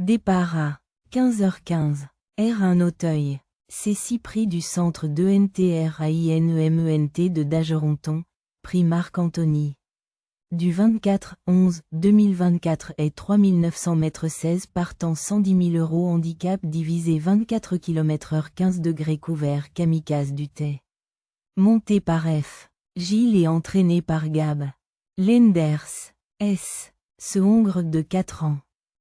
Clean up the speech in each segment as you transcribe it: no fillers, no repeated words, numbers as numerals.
Départ à 15h15. R1 Auteuil. C6 Prix du centre d'ENTRAINEMENT de Dageronton, prix Marc-Anthony. Du 24-11-2024 est 3900 m 16 partant 110 000 € handicap divisé 24 km/h 15 degrés couvert kamikaze du Tay. Monté par F. Gilles et entraîné par Gab. Lenders. S. Ce Hongre de 4 ans.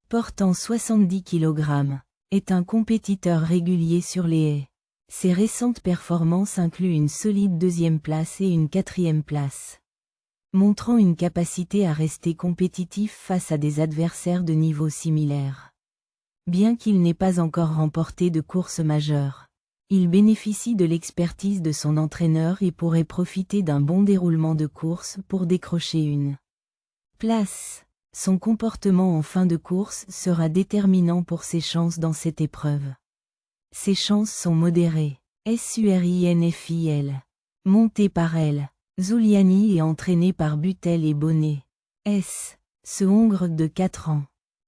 Portant 70 kg. Est un compétiteur régulier sur les haies. Ses récentes performances incluent une solide 2e place et une 4e place. Montrant une capacité à rester compétitif face à des adversaires de niveau similaire. Bien qu'il n'ait pas encore remporté de course majeure, il bénéficie de l'expertise de son entraîneur et pourrait profiter d'un bon déroulement de course pour décrocher une place. Son comportement en fin de course sera déterminant pour ses chances dans cette épreuve. Ses chances sont modérées. SURINFIL. Monté par L. Zuliani et entraîné par Butel et Bonnet. S. Ce Hongre de 4 ans.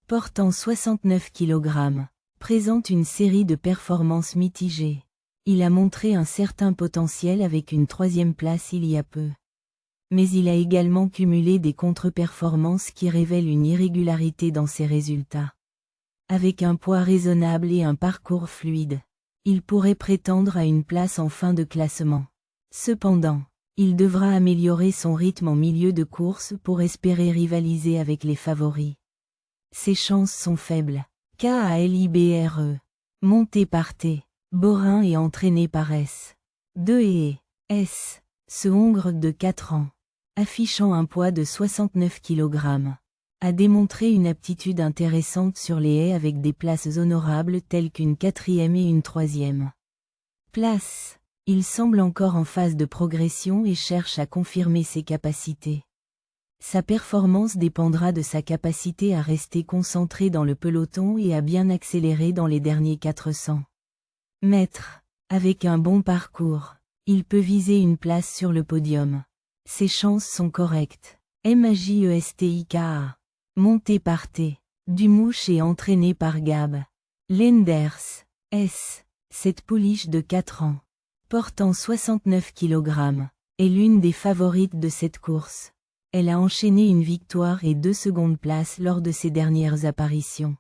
Portant 69 kg. Présente une série de performances mitigées. Il a montré un certain potentiel avec une 3e place il y a peu. Mais il a également cumulé des contre-performances qui révèlent une irrégularité dans ses résultats. Avec un poids raisonnable et un parcours fluide, il pourrait prétendre à une place en fin de classement. Cependant, il devra améliorer son rythme en milieu de course pour espérer rivaliser avec les favoris. Ses chances sont faibles. KALIBRE. Monté par T. Borin et entraîné par S. 2 et S. Ce Hongre de 4 ans. Affichant un poids de 69 kg. A démontré une aptitude intéressante sur les haies avec des places honorables telles qu'une 4e et une 3e place. Il semble encore en phase de progression et cherche à confirmer ses capacités. Sa performance dépendra de sa capacité à rester concentré dans le peloton et à bien accélérer dans les derniers 400 mètres. Avec un bon parcours, il peut viser une place sur le podium. Ses chances sont correctes. MAJESTIKA. Monté par T. Dumouche et entraîné par Gab. Lenders. S. Cette pouliche de 4 ans. Portant 69 kg. Est l'une des favorites de cette course. Elle a enchaîné une victoire et 2 secondes places lors de ses dernières apparitions.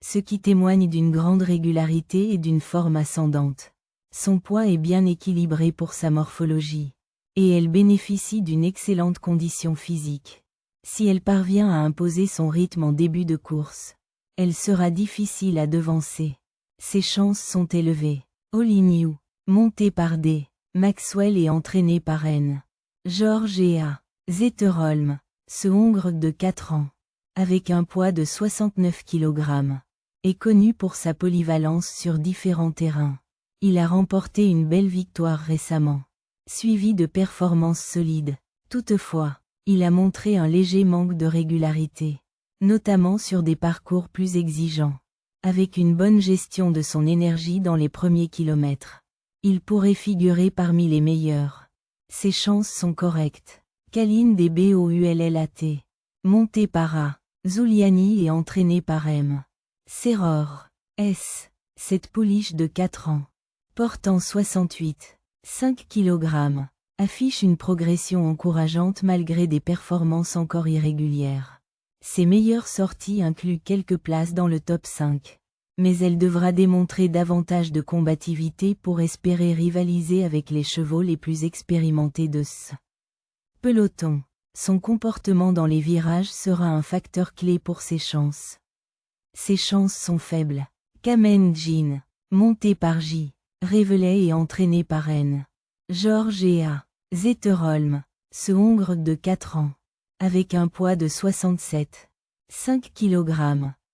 Ce qui témoigne d'une grande régularité et d'une forme ascendante. Son poids est bien équilibré pour sa morphologie. Et elle bénéficie d'une excellente condition physique. Si elle parvient à imposer son rythme en début de course, elle sera difficile à devancer. Ses chances sont élevées. Olignou. Monté par D. Maxwell et entraîné par N. Georges et A. Zetterholm. Ce Hongre de 4 ans. Avec un poids de 69 kg. Est connu pour sa polyvalence sur différents terrains. Il a remporté une belle victoire récemment. Suivi de performances solides. Toutefois, il a montré un léger manque de régularité, notamment sur des parcours plus exigeants. Avec une bonne gestion de son énergie dans les premiers kilomètres, il pourrait figurer parmi les meilleurs. Ses chances sont correctes. Kaline des BOULLAT. Monté par A. Zuliani et entraîné par M. Serror. S. Cette pouliche de 4 ans. Portant 5 kg, affiche une progression encourageante malgré des performances encore irrégulières. Ses meilleures sorties incluent quelques places dans le top 5. Mais elle devra démontrer davantage de combativité pour espérer rivaliser avec les chevaux les plus expérimentés de ce peloton. Son comportement dans les virages sera un facteur clé pour ses chances. Ses chances sont faibles. Kamen Jean. Monté par J. Révelet et entraîné par N. Georges et A. Zetterholm. Ce Hongre de 4 ans. Avec un poids de 5 kg.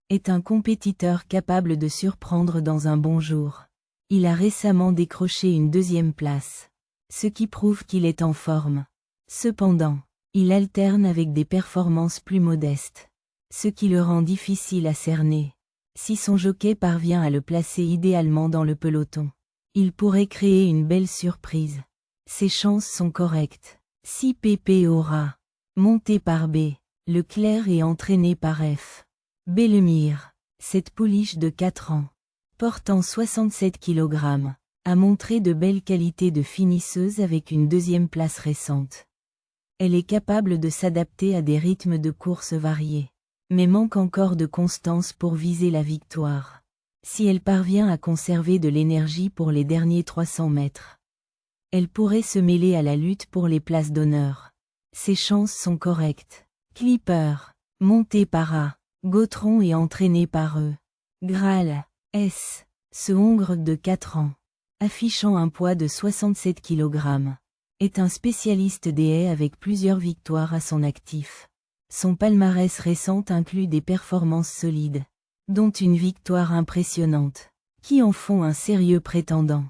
Est un compétiteur capable de surprendre dans un bon jour. Il a récemment décroché une 2e place. Ce qui prouve qu'il est en forme. Cependant, il alterne avec des performances plus modestes. Ce qui le rend difficile à cerner. Si son jockey parvient à le placer idéalement dans le peloton, il pourrait créer une belle surprise. Ses chances sont correctes. 6 pp Aura. Monté par B. Leclerc et entraîné par F. Bellemire. Cette pouliche de 4 ans, portant 67 kg, a montré de belles qualités de finisseuse avec une deuxième place récente. Elle est capable de s'adapter à des rythmes de course variés, mais manque encore de constance pour viser la victoire. Si elle parvient à conserver de l'énergie pour les derniers 300 mètres, elle pourrait se mêler à la lutte pour les places d'honneur. Ses chances sont correctes. Clipper, monté par A. Gautron et entraîné par E. Graal, S. Ce Hongre de 4 ans, affichant un poids de 67 kg, est un spécialiste des haies avec plusieurs victoires à son actif. Son palmarès récent inclut des performances solides, dont une victoire impressionnante, qui en font un sérieux prétendant.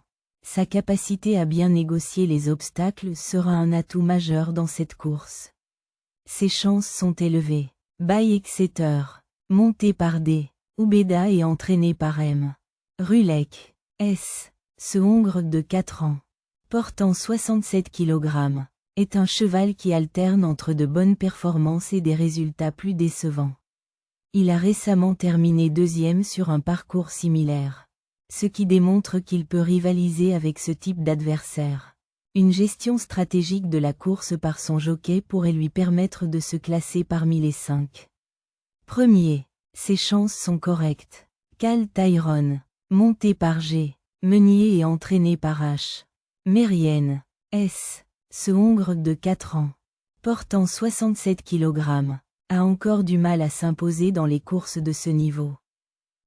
Sa capacité à bien négocier les obstacles sera un atout majeur dans cette course. Ses chances sont élevées. By Exeter, monté par D. Ubeda et entraîné par M. Rulek, S. Ce Hongre de 4 ans, portant 67 kg, est un cheval qui alterne entre de bonnes performances et des résultats plus décevants. Il a récemment terminé deuxième sur un parcours similaire, ce qui démontre qu'il peut rivaliser avec ce type d'adversaire. Une gestion stratégique de la course par son jockey pourrait lui permettre de se classer parmi les 5 premiers. Ses chances sont correctes. Cal Tyrone, monté par G. Meunier et entraîné par H. Mérienne, S. Ce Hongre de 4 ans, portant 67 kg, a encore du mal à s'imposer dans les courses de ce niveau.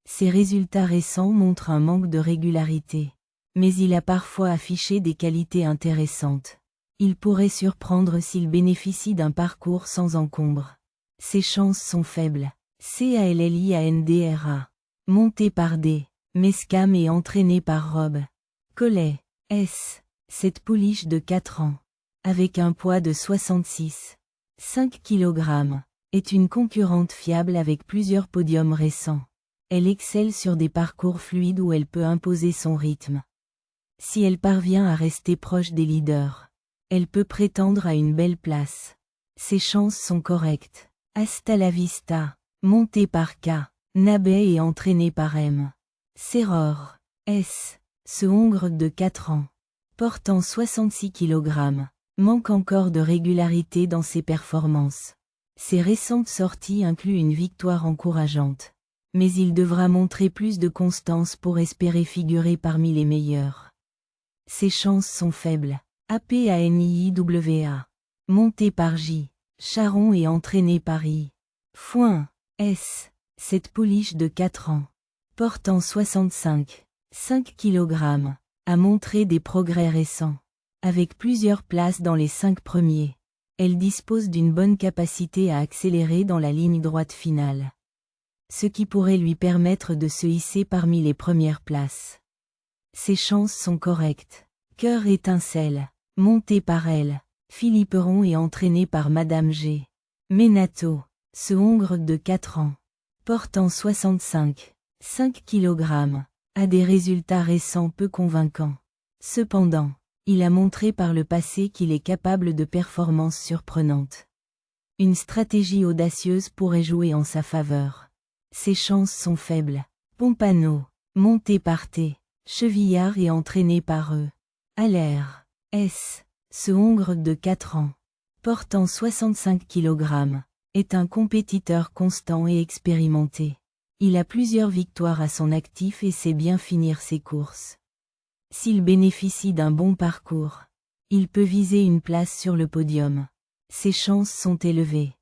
Ses résultats récents montrent un manque de régularité, mais il a parfois affiché des qualités intéressantes. Il pourrait surprendre s'il bénéficie d'un parcours sans encombre. Ses chances sont faibles. Calliandra, monté par D. Mescam et entraîné par Rob. Collet, S. Cette pouliche de 4 ans, avec un poids de 66,5 kg, est une concurrente fiable avec plusieurs podiums récents. Elle excelle sur des parcours fluides où elle peut imposer son rythme. Si elle parvient à rester proche des leaders, elle peut prétendre à une belle place. Ses chances sont correctes. Hasta la vista, monté par K. Nabet et entraîné par M. Serror, S. Ce Hongre de 4 ans, portant 66 kg, manque encore de régularité dans ses performances. Ses récentes sorties incluent une victoire encourageante, mais il devra montrer plus de constance pour espérer figurer parmi les meilleurs. Ses chances sont faibles. APANIIWA, monté par J. Charon et entraîné par I. Foin, S. Cette pouliche de 4 ans, portant 65,5 kg, a montré des progrès récents. Avec plusieurs places dans les 5 premiers, elle dispose d'une bonne capacité à accélérer dans la ligne droite finale, ce qui pourrait lui permettre de se hisser parmi les premières places. Ses chances sont correctes. Cœur étincelle, monté par elle. Philipperon et entraîné par Madame G. Menato, ce Hongre de 4 ans, portant 65,5 kg, a des résultats récents peu convaincants. Cependant, il a montré par le passé qu'il est capable de performances surprenantes. Une stratégie audacieuse pourrait jouer en sa faveur. Ses chances sont faibles. Pompano, monté par T. Chevillard et entraîné par E. Aller, S. Ce Hongre de 4 ans, portant 65 kg, est un compétiteur constant et expérimenté. Il a plusieurs victoires à son actif et sait bien finir ses courses. S'il bénéficie d'un bon parcours, il peut viser une place sur le podium. Ses chances sont élevées.